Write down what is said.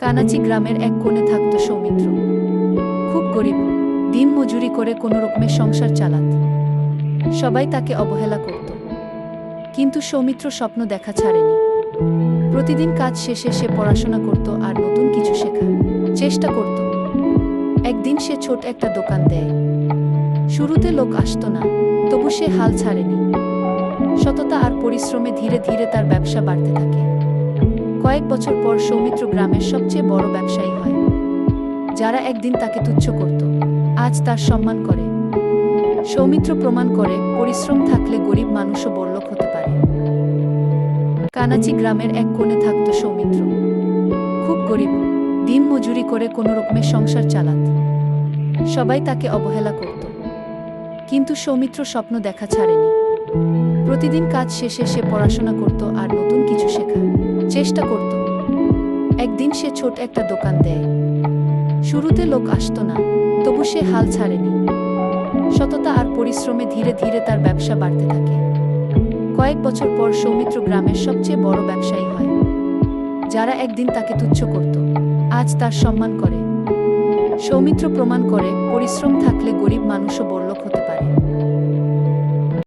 কানাচি গ্রামের এক কোণে থাকত সৌমিত্র। খুব গরিব, দিন মজুরি করে কোনো রকমে সংসার চালাত। সবাই তাকে অবহেলা করত, কিন্তু সৌমিত্র স্বপ্ন দেখা ছাড়েনি। প্রতিদিন কাজ শেষে সে পড়াশোনা করত আর নতুন কিছু শেখার চেষ্টা করত। একদিন সে ছোট একটা দোকান দেয়। শুরুতে লোক আসতো না, তবু সে হাল ছাড়েনি। সততা আর পরিশ্রমে ধীরে ধীরে তার ব্যবসা বাড়তে থাকে। কয়েক বছর পর সৌমিত্র গ্রামের সবচেয়ে বড় ব্যবসায়ী হয়। যারা একদিন তাকে তুচ্ছ করত, আজ তার সম্মান করে। সৌমিত্র প্রমাণ করে, পরিশ্রম থাকলে গরিব মানুষও বড়লোক হতে পারে। কানাচি গ্রামের এক কোণে থাকত সৌমিত্র। খুব গরিব, দিন মজুরি করে কোনো রকমে সংসার চালাত। সবাই তাকে অবহেলা করত, কিন্তু সৌমিত্র স্বপ্ন দেখা ছাড়েনি। প্রতিদিন কাজ শেষে সে পড়াশোনা করত আর নতুন কিছু শেখার চেষ্টা করত। একদিন সে ছোট একটা দোকান দেয়। শুরুতে লোক আসতো না, তবু সে হাল ছাড়েনি। সততা আর পরিশ্রমে ধীরে ধীরে তার ব্যবসা বাড়তে থাকে। কয়েক বছর পর সৌমিত্র গ্রামের সবচেয়ে বড় ব্যবসায়ী হয়। যারা একদিন তাকে তুচ্ছ করত, আজ তার সম্মান করে। সৌমিত্র প্রমাণ করে, পরিশ্রম থাকলে গরিব মানুষও বড়লোক হতে পারে।